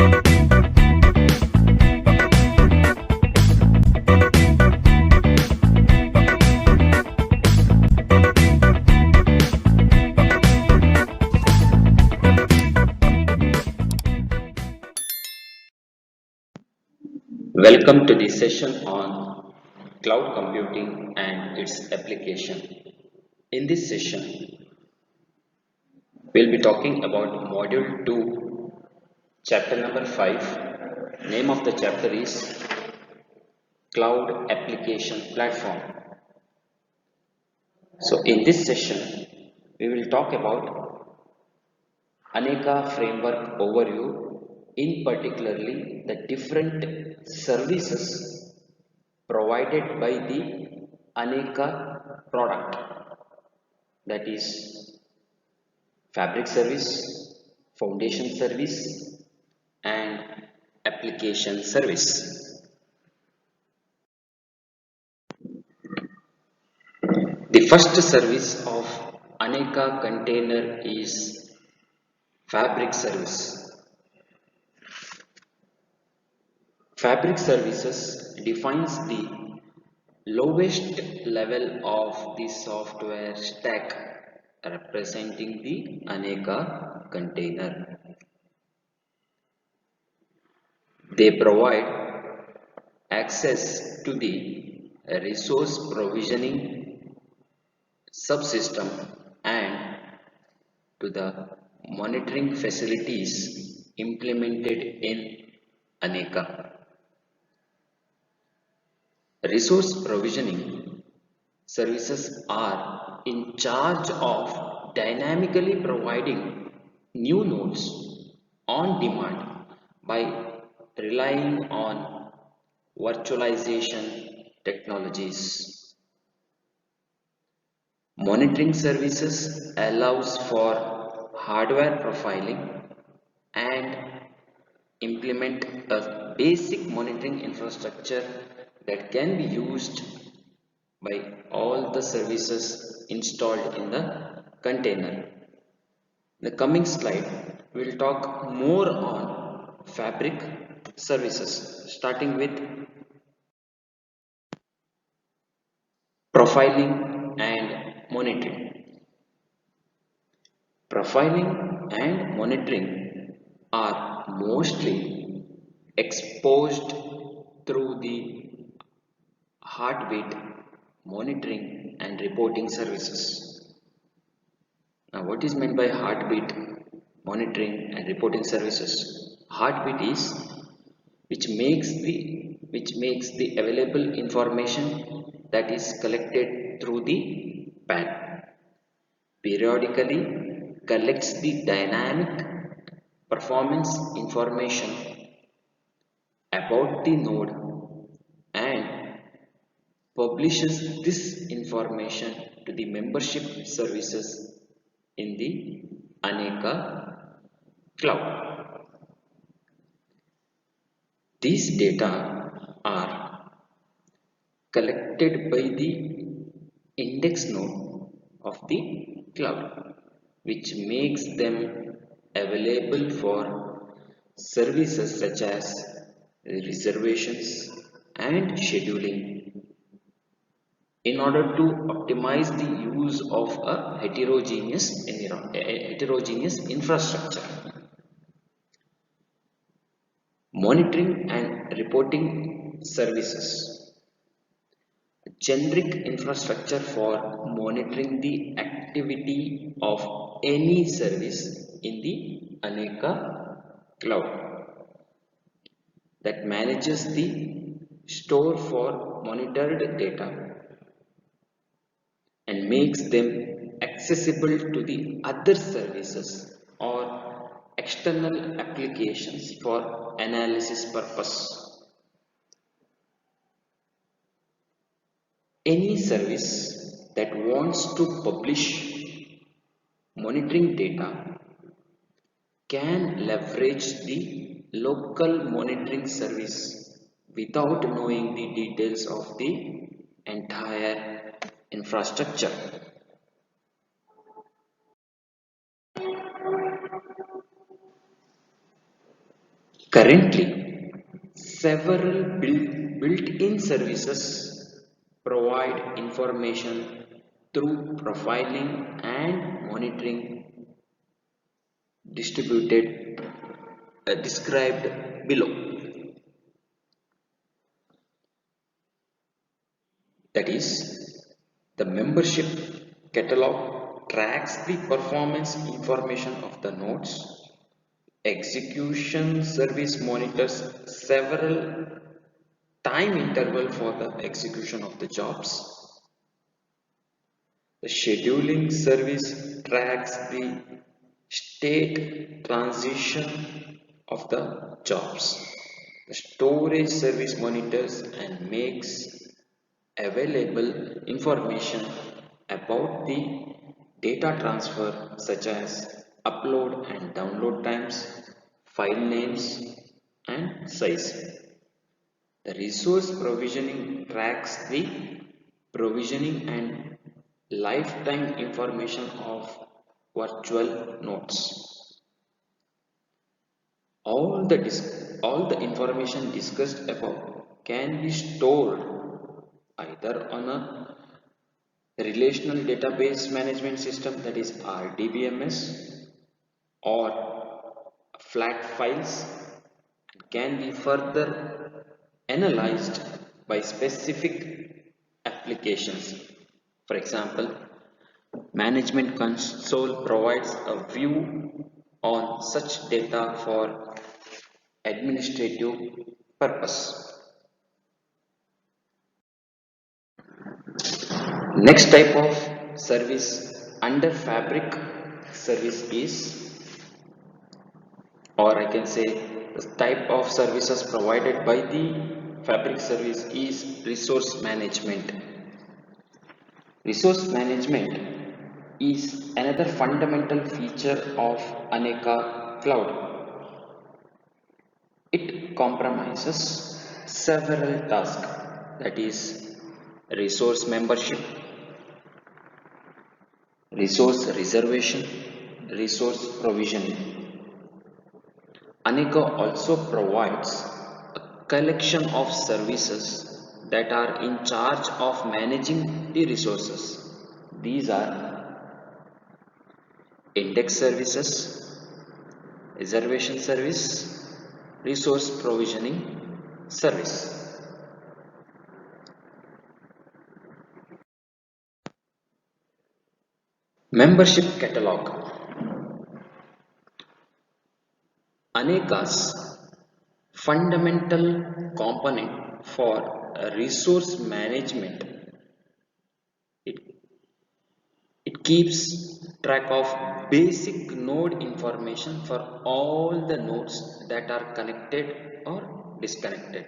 Welcome to the session on cloud computing and its application. In this session, we'll be talking about Module 2, Chapter number 5. Name of the chapter is Cloud Application Platform. So, in this session, we will talk about Aneka framework overview, in particularly the different services provided by the Aneka product, that is fabric service, foundation service and application service. The first service of Aneka container is fabric service. Fabric services defines the lowest level of the software stack representing the Aneka container. They provide access to the resource provisioning subsystem and to the monitoring facilities implemented in Aneka. Resource provisioning services are in charge of dynamically providing new nodes on demand by relying on virtualization technologies. Monitoring services allows for hardware profiling and implement a basic monitoring infrastructure that can be used by all the services installed in the container. In the coming slide, we will talk more on fabric services, starting with profiling and monitoring. Profiling and monitoring are mostly exposed through the heartbeat monitoring and reporting services. Now, what is meant by heartbeat monitoring and reporting services? Heartbeat is which makes the available information that is collected through the pan. Periodically collects the dynamic performance information about the node and publishes this information to the membership services in the Aneka cloud. These data are collected by the index node of the cloud, which makes them available for services such as reservations and scheduling in order to optimize the use of a heterogeneous infrastructure. Monitoring and reporting services. Generic infrastructure for monitoring the activity of any service in the Aneka cloud that manages the store for monitored data and makes them accessible to the other services or external applications for analysis purpose. Any service that wants to publish monitoring data can leverage the local monitoring service without knowing the details of the entire infrastructure. Currently, several built-in services provide information through profiling and monitoring distributed described below. That is, the membership catalog tracks the performance information of the nodes. Execution service monitors several time interval for the execution of the jobs. The scheduling service tracks the state transition of the jobs. The storage service monitors and makes available information about the data transfer such as upload and download times, file names and size. The resource provisioning tracks the provisioning and lifetime information of virtual nodes. All the information discussed above can be stored either on a relational database management system, that is RDBMS, or flat files, and can be further analyzed by specific applications. For example, Management Console provides a view on such data for administrative purpose. Next type of service under Fabric service is, or I can say, the type of services provided by the Fabric service is resource management. Resource management is another fundamental feature of Aneka Cloud. It comprises several tasks, that is resource membership, resource reservation, resource provisioning. Aneka also provides a collection of services that are in charge of managing the resources. These are index services, reservation service, resource provisioning service. Membership catalog. Aneka's fundamental component for resource management. It, it keeps track of basic node information for all the nodes that are connected or disconnected.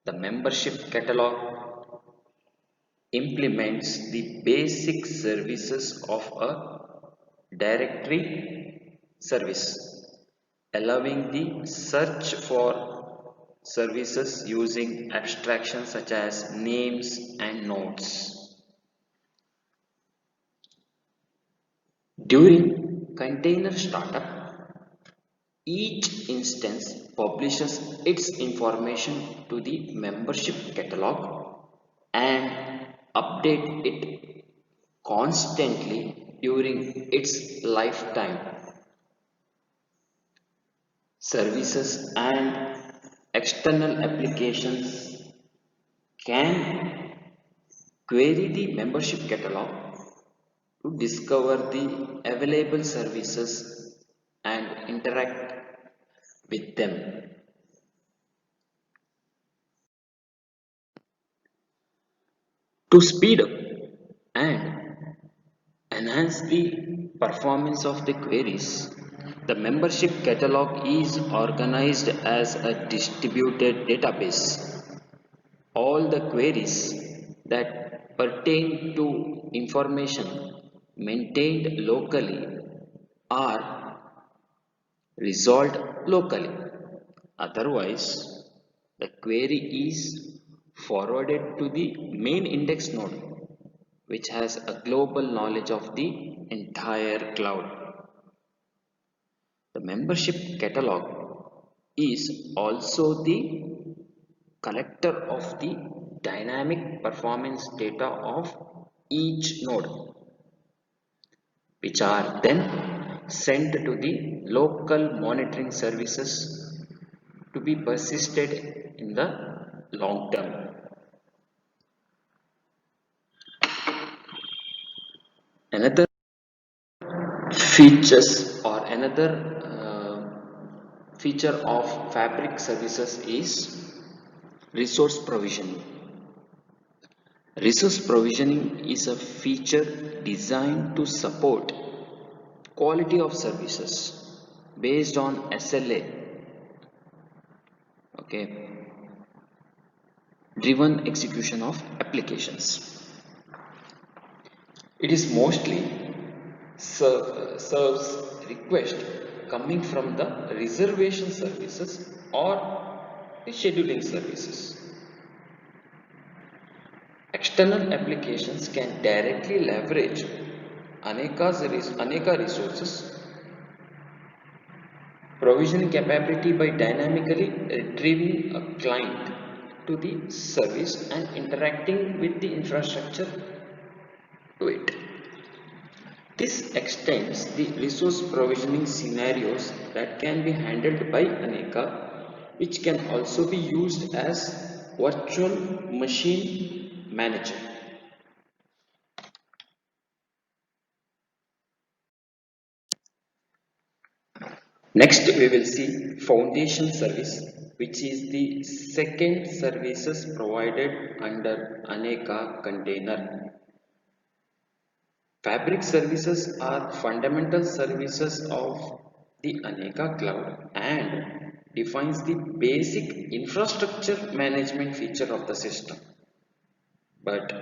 The membership catalog implements the basic services of a directory service, allowing the search for services using abstractions such as names and nodes. During container startup, each instance publishes its information to the membership catalog and update it constantly during its lifetime. Services and external applications can query the membership catalog to discover the available services and interact with them. To speed up and enhance the performance of the queries, the membership catalog is organized as a distributed database. All the queries that pertain to information maintained locally are resolved locally. Otherwise, the query is forwarded to the main index node, which has a global knowledge of the entire cloud. The membership catalog is also the collector of the dynamic performance data of each node, which are then sent to the local monitoring services to be persisted in the long term. Another features or another feature of Fabric services is resource provisioning. Resource provisioning is a feature designed to support quality of services based on SLA, okay, driven execution of applications. It is mostly serves request coming from the reservation services or the scheduling services. External applications can directly leverage Aneka resources provisioning capability by dynamically retrieving a client to the service and interacting with the infrastructure to it. This extends the resource provisioning scenarios that can be handled by Aneka, which can also be used as virtual machine manager. Next, we will see foundation service, which is the second services provided under Aneka container. Fabric services are fundamental services of the Aneka cloud and defines the basic infrastructure management feature of the system. But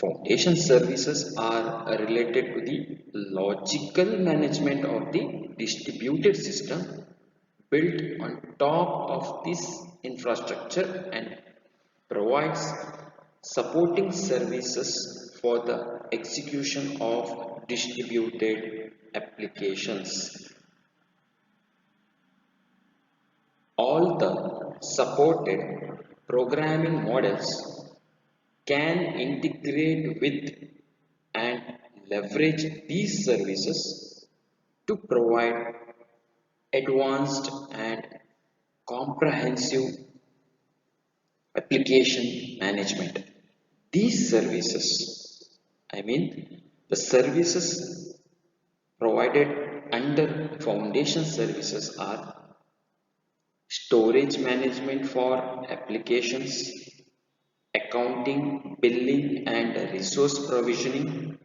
foundation services are related to the logical management of the distributed system built on top of this infrastructure and provides supporting services for the execution of distributed applications. All the supported programming models can integrate with and leverage these services to provide advanced and comprehensive application management. These services, the services provided under foundation services are storage management for applications, accounting, billing and resource provisioning,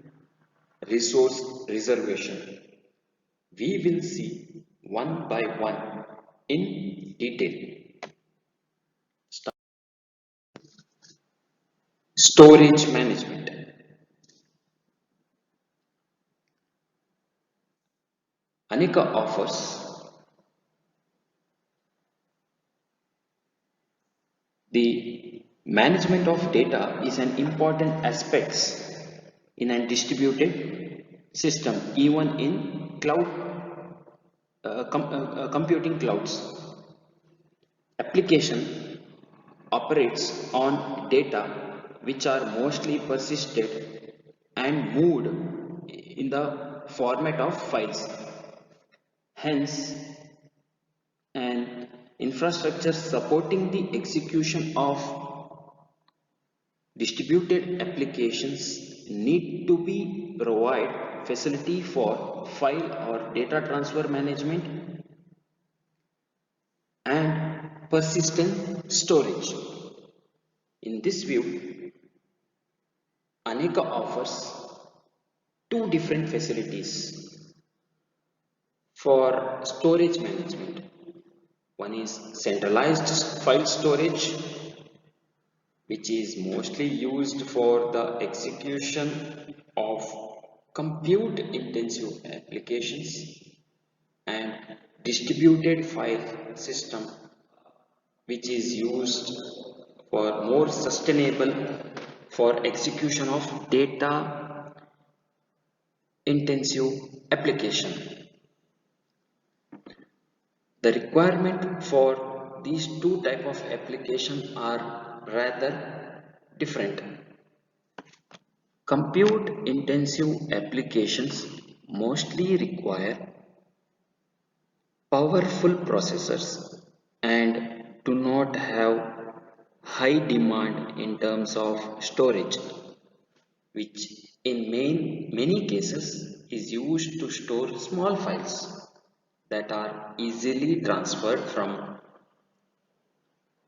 resource reservation. We will see one by one in detail. Storage management. Aneka offers the management of data is an important aspect in a distributed system, even in cloud computing clouds. Application operates on data which are mostly persisted and moved in the format of files. Hence, an infrastructure supporting the execution of distributed applications need to be provide facility for file or data transfer management and persistent storage. In this view, Aneka offers two different facilities for storage management. One is centralized file storage, which is mostly used for the execution of compute intensive applications, and distributed file system, which is used for more sustainable for execution of data intensive application. The requirement for these two type of application are rather different. Compute intensive applications mostly require powerful processors and do not have high demand in terms of storage, which in many cases is used to store small files that are easily transferred from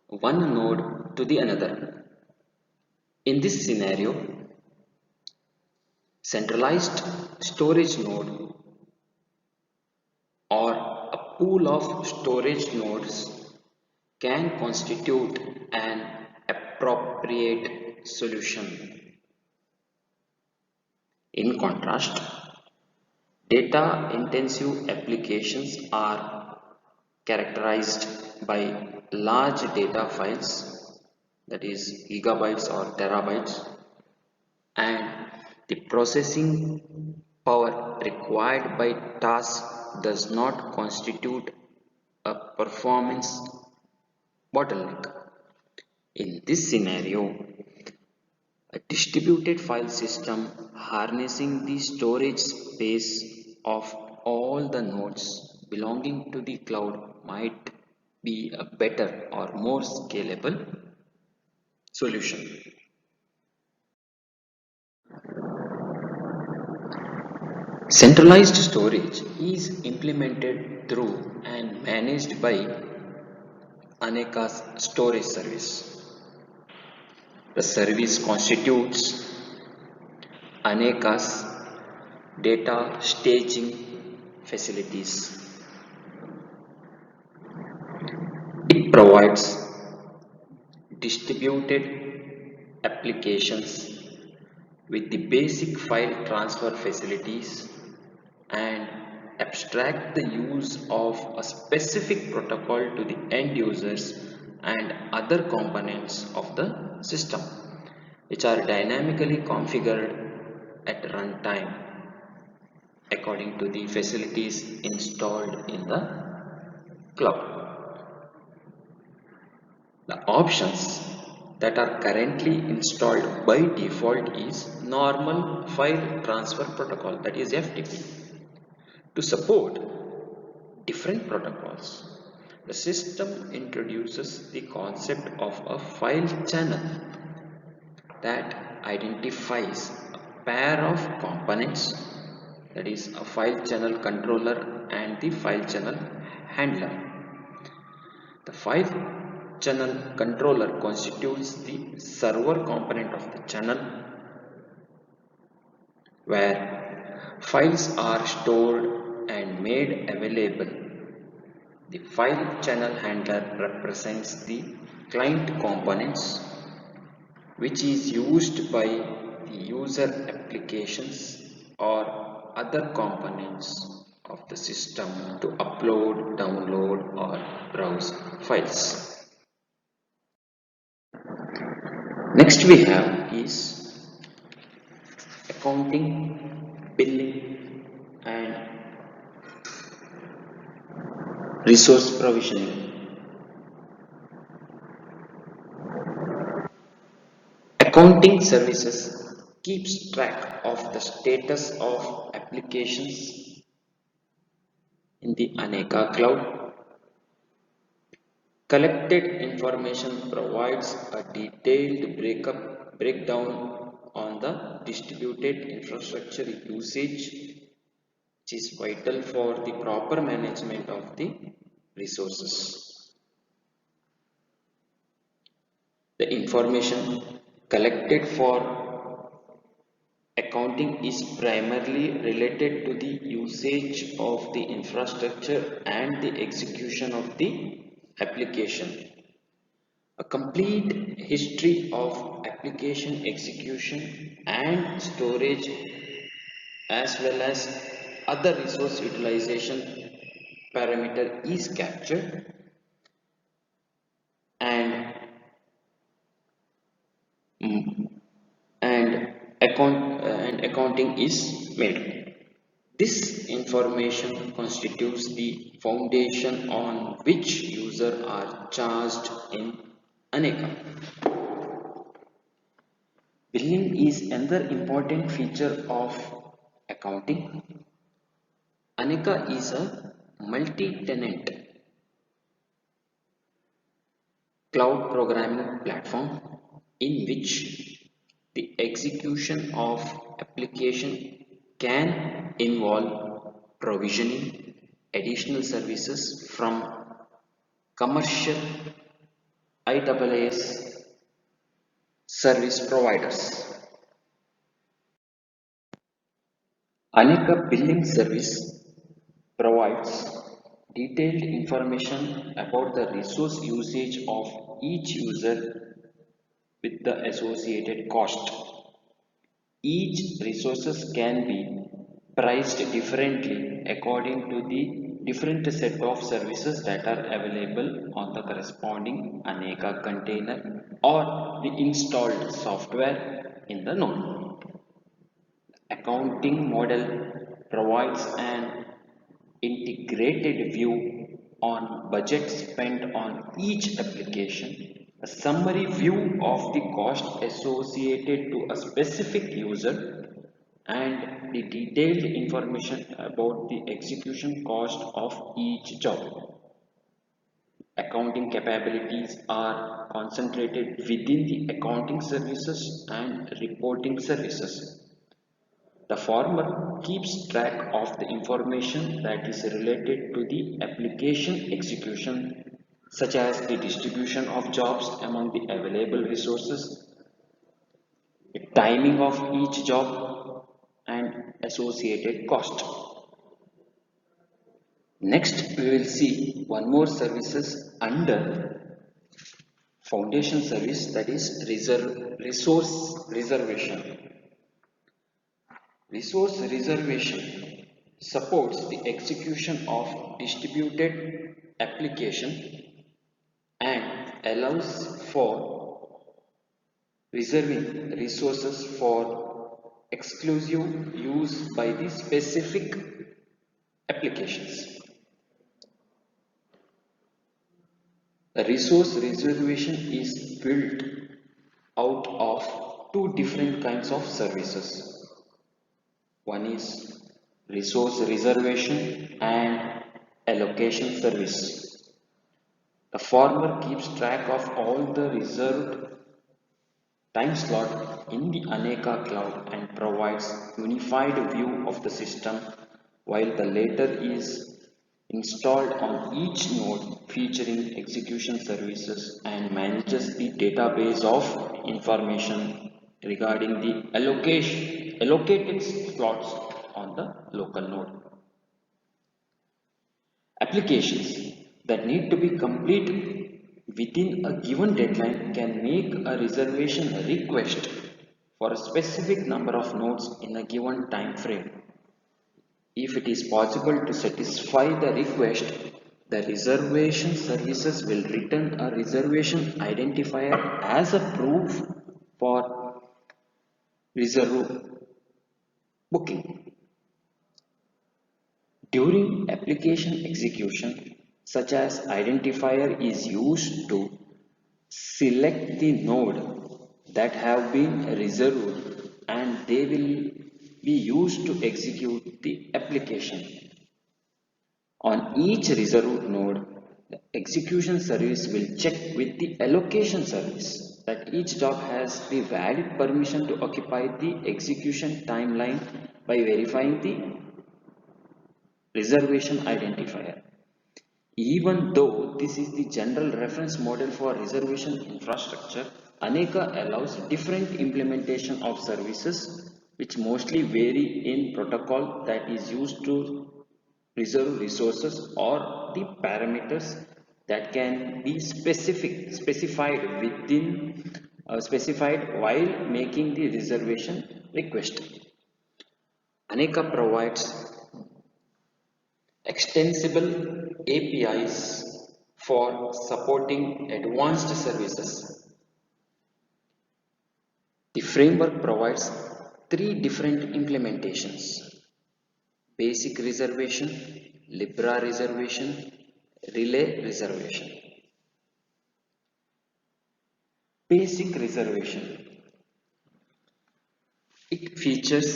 one node to the another. In this scenario, centralized storage node or a pool of storage nodes can constitute an appropriate solution. In contrast, data-intensive applications are characterized by large data files, that is gigabytes or terabytes, and the processing power required by tasks does not constitute a performance bottleneck. In this scenario, a distributed file system harnessing the storage space of all the nodes belonging to the cloud might be a better or more scalable solution. Centralized storage is implemented through and managed by Aneka's storage service. The service constitutes Aneka's data staging facilities. It provides distributed applications with the basic file transfer facilities and abstract the use of a specific protocol to the end users and other components of the system, which are dynamically configured at runtime according to the facilities installed in the cloud. The options that are currently installed by default is normal file transfer protocol, that is FTP. To support different protocols, the system introduces the concept of a file channel that identifies a pair of components, that is a file channel controller and the file channel handler. The file channel controller constitutes the server component of the channel where files are stored and made available. The file channel handler represents the client components which is used by the user applications or other components of the system to upload, download or browse files. Next we have is accounting, billing and resource provisioning. Accounting services keeps track of the status of applications in the Aneka cloud. Collected information provides a detailed breakdown on the distributed infrastructure usage, which is vital for the proper management of the resources. The information collected for accounting is primarily related to the usage of the infrastructure and the execution of the application. A complete history of application execution and storage as well as other resource utilization parameter is captured and and accounting is made. This information constitutes the foundation on which users are charged in Aneka. Billing is another important feature of accounting. Aneka is a multi-tenant cloud programming platform in which the execution of application can involve provisioning additional services from commercial IaaS service providers. Aneka Billing Service provides detailed information about the resource usage of each user with the associated cost. Each resources can be priced differently according to the different set of services that are available on the corresponding Aneka container or the installed software in the node. Accounting model provides an integrated view on budget spent on each application, a summary view of the cost associated to a specific user, and the detailed information about the execution cost of each job. Accounting capabilities are concentrated within the accounting services and reporting services. The former keeps track of the information that is related to the application execution, such as the distribution of jobs among the available resources, the timing of each job, and associated cost. Next, we will see one more services under foundation service, that is resource reservation. Resource reservation supports the execution of distributed application and allows for reserving resources for exclusive use by the specific applications. The resource reservation is built out of two different kinds of services. One is resource reservation and allocation service. The former keeps track of all the reserved time slot in the Aneka cloud and provides unified view of the system, while the latter is installed on each node featuring execution services and manages the database of information regarding the allocated slots on the local node. Applications that need to be completed within a given deadline can make a reservation request for a specific number of nodes in a given time frame. If it is possible to satisfy the request, the reservation services will return a reservation identifier as a proof for reserve booking. During application execution, such as identifier is used to select the node that have been reserved and they will be used to execute the application. On each reserved node, the execution service will check with the allocation service that each job has the valid permission to occupy the execution timeline by verifying the reservation identifier. Even though this is the general reference model for reservation infrastructure, Aneka allows different implementation of services which mostly vary in protocol that is used to reserve resources or the parameters that can be specified while making the reservation request. Aneka provides extensible APIs for supporting advanced services. The framework provides three different implementations: basic reservation, Libra reservation, relay reservation. Basic reservation. It features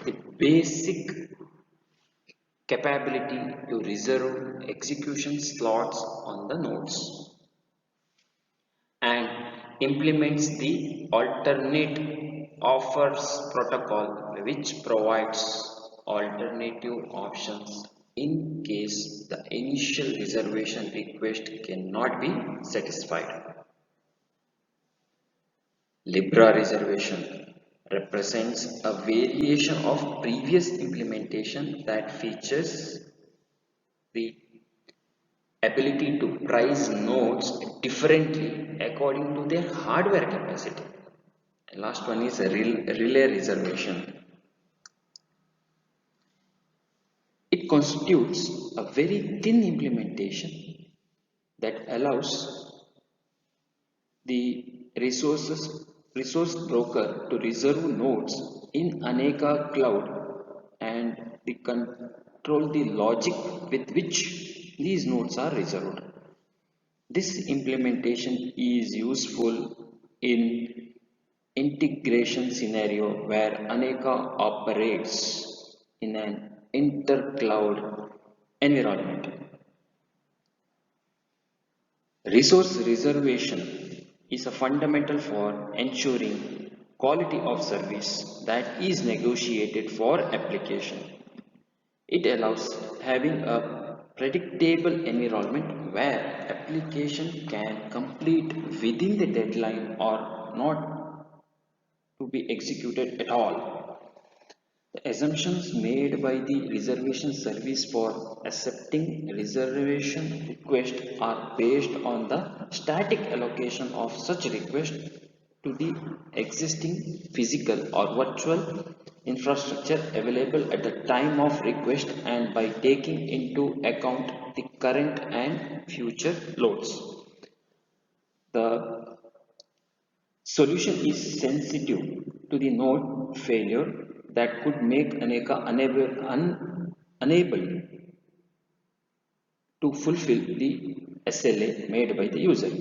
the basic capability to reserve execution slots on the nodes and implements the alternate offers protocol, which provides alternative options in case the initial reservation request cannot be satisfied. Libra reservation represents a variation of previous implementation that features the ability to price nodes differently according to their hardware capacity. Last one is a relay reservation. It constitutes a very thin implementation that allows the resource broker to reserve nodes in Aneka cloud and control the logic with which these nodes are reserved. This implementation is useful in integration scenario where Aneka operates in an inter-cloud environment. Resource reservation is a fundamental for ensuring quality of service that is negotiated for application. It allows having a predictable environment where application can complete within the deadline or not to be executed at all. The assumptions made by the reservation service for accepting reservation requests are based on the static allocation of such requests to the existing physical or virtual infrastructure available at the time of request and by taking into account the current and future loads. The solution is sensitive to the node failure that could make Aneka unable to fulfill the SLA made by the user.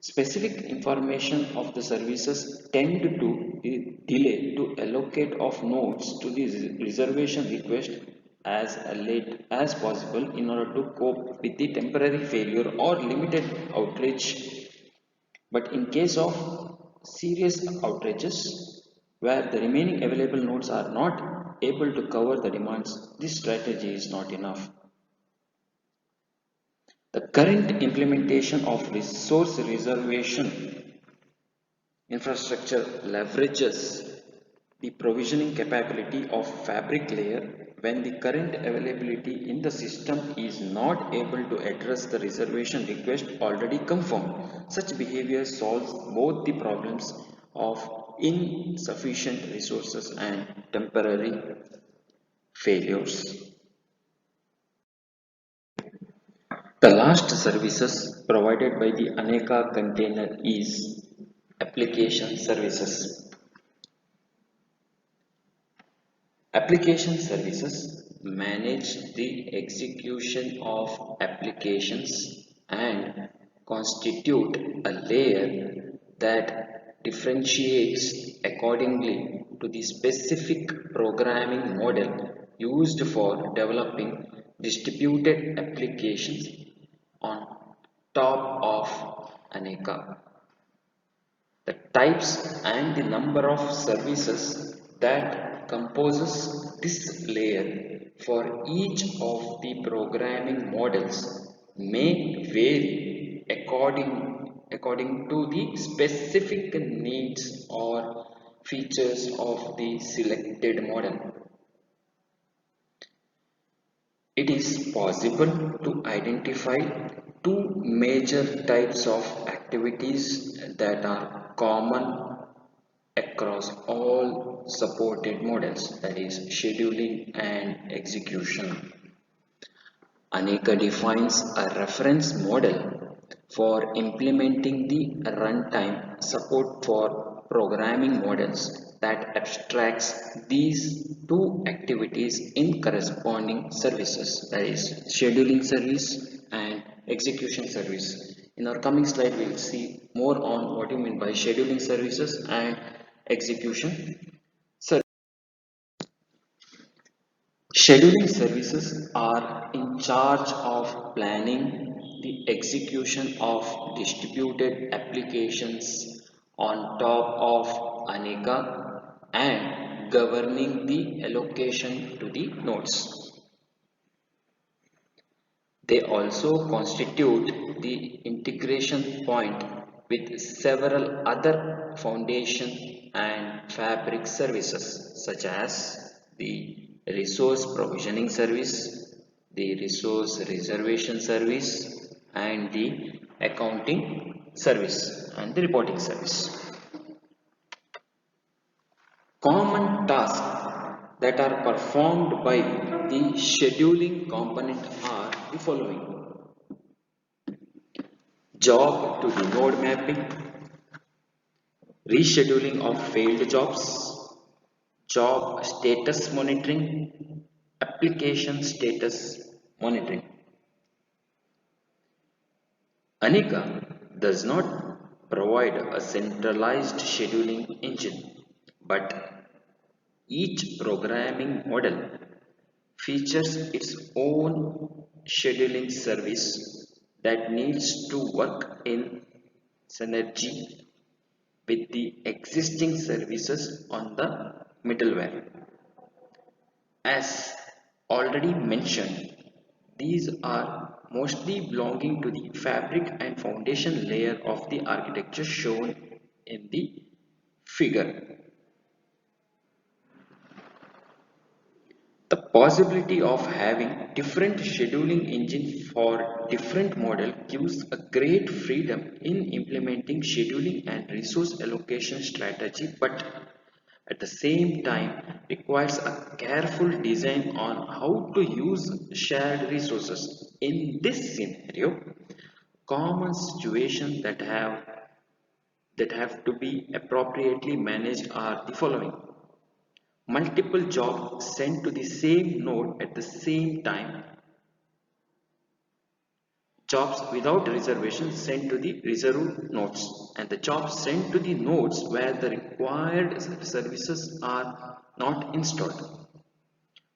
Specific information of the services tend to delay to allocate of nodes to the reservation request as late as possible in order to cope with the temporary failure or limited outage. But in case of serious outages where the remaining available nodes are not able to cover the demands, this strategy is not enough. The current implementation of resource reservation infrastructure leverages the provisioning capability of fabric layer when the current availability in the system is not able to address the reservation request already confirmed. Such behavior solves both the problems of insufficient resources and temporary failures. The last services provided by the Aneka container is application services. Application services manage the execution of applications and constitute a layer that differentiates accordingly to the specific programming model used for developing distributed applications on top of Aneka. The types and the number of services that composes this layer for each of the programming models may vary according to the specific needs or features of the selected model. It is possible to identify two major types of activities that are common across all supported models, that is scheduling and execution. Aneka defines a reference model for implementing the runtime support for programming models that abstracts these two activities in corresponding services, that is scheduling service and execution service. In our coming slide we will see more on what you mean by scheduling services and execution services. Scheduling services are in charge of planning the execution of distributed applications on top of Aneka and governing the allocation to the nodes. They also constitute the integration point with several other foundation and fabric services such as the resource provisioning service, the resource reservation service, and the accounting service and the reporting service. Common tasks that are performed by the scheduling component are the following: job to the node mapping, rescheduling of failed jobs, job status monitoring, application status monitoring. Anika does not provide a centralized scheduling engine, but each programming model features its own scheduling service that needs to work in synergy with the existing services on the middleware. As already mentioned, these are mostly belonging to the fabric and foundation layer of the architecture shown in the figure. The possibility of having different scheduling engine for different model gives a great freedom in implementing scheduling and resource allocation strategy, but at the same time requires a careful design on how to use shared resources. In this scenario, common situations that have to be appropriately managed are the following: multiple jobs sent to the same node at the same time, jobs without reservation sent to the reserved nodes, and the jobs sent to the nodes where the required services are not installed.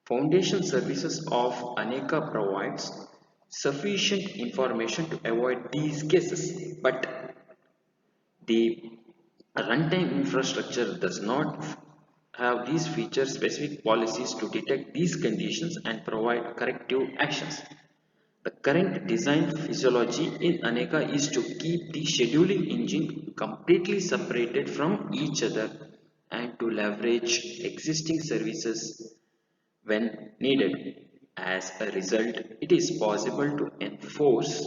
Foundation services of Aneka provides sufficient information to avoid these cases, but the runtime infrastructure does not have these feature specific policies to detect these conditions and provide corrective actions. The current design physiology in Aneka is to keep the scheduling engine completely separated from each other and to leverage existing services when needed. As a result, it is possible to enforce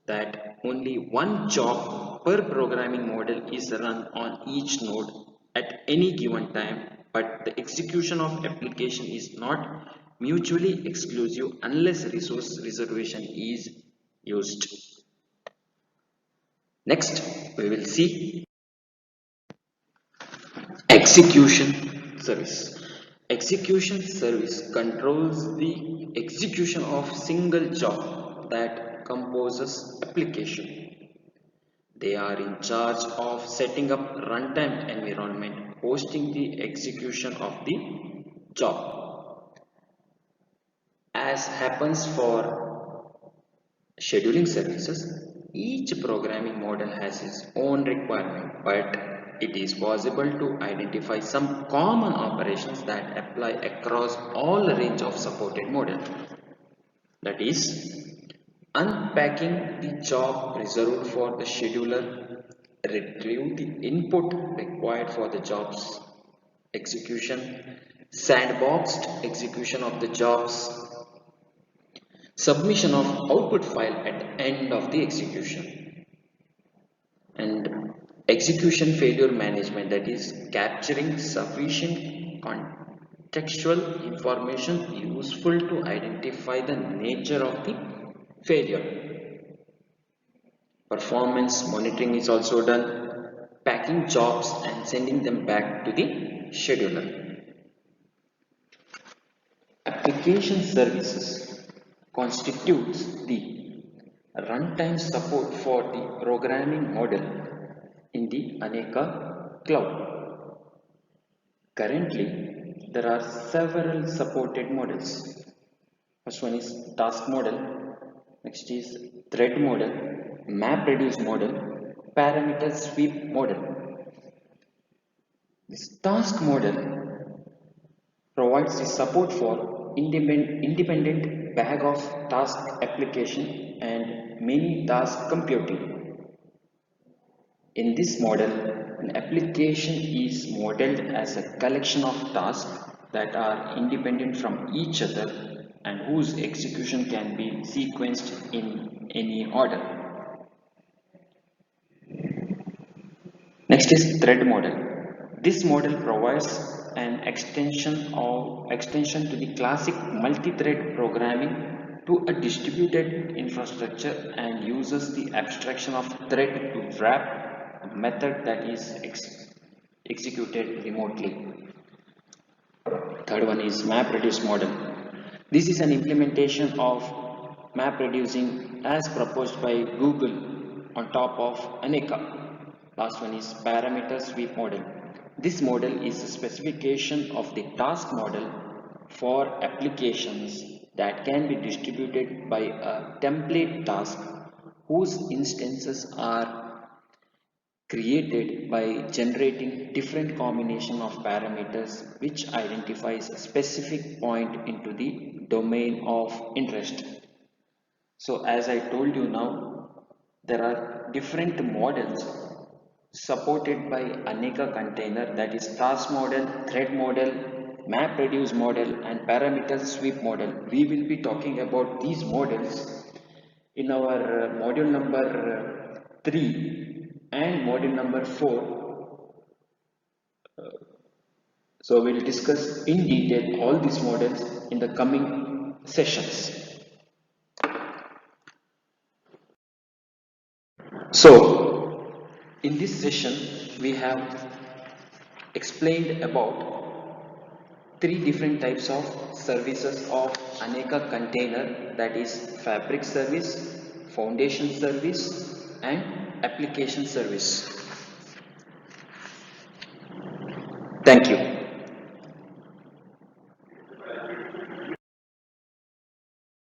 that only one job per programming model is run on each node at any given time, but the execution of application is not mutually exclusive unless resource reservation is used. Next, we will see execution service. Execution service controls the execution of single job that composes application. They are in charge of setting up runtime environment, hosting the execution of the job. As happens for scheduling services, each programming model has its own requirement, but it is possible to identify some common operations that apply across all range of supported models. That is, unpacking the job reserved for the scheduler, retrieve the input required for the job's execution, sandboxed execution of the jobs, submission of output file at the end of the execution, and execution failure management, that is capturing sufficient contextual information useful to identify the nature of the failure. Performance monitoring is also done. packing jobs and sending them back to the scheduler. Application services constitutes the runtime support for the programming model in the Aneka cloud. Currently, there are several supported models. First one is task model, next is thread model, MapReduce model, parameter sweep model. This task model provides the support for independent bag of task application and many task computing. In this model, an application is modeled as a collection of tasks that are independent from each other and whose execution can be sequenced in any order. Next is thread model. This model provides an extension to the classic multi-thread programming to a distributed infrastructure and uses the abstraction of thread to wrap a method that is executed remotely. Third one is MapReduce model. This is an implementation of MapReducing as proposed by Google on top of Aneka. Last one is parameter sweep model. This model is a specification of the task model for applications that can be distributed by a template task whose instances are created by generating different combination of parameters which identifies a specific point into the domain of interest. So as I told you now, there are different models supported by Aneka container, that is task model, thread model, MapReduce model and parameter sweep model. We will be talking about these models in our module number 3 and module number 4. So we will discuss in detail all these models in the coming sessions. So in this session we have explained about 3 different types of services of Aneka container, that is fabric service, foundation service and application service. Thank you.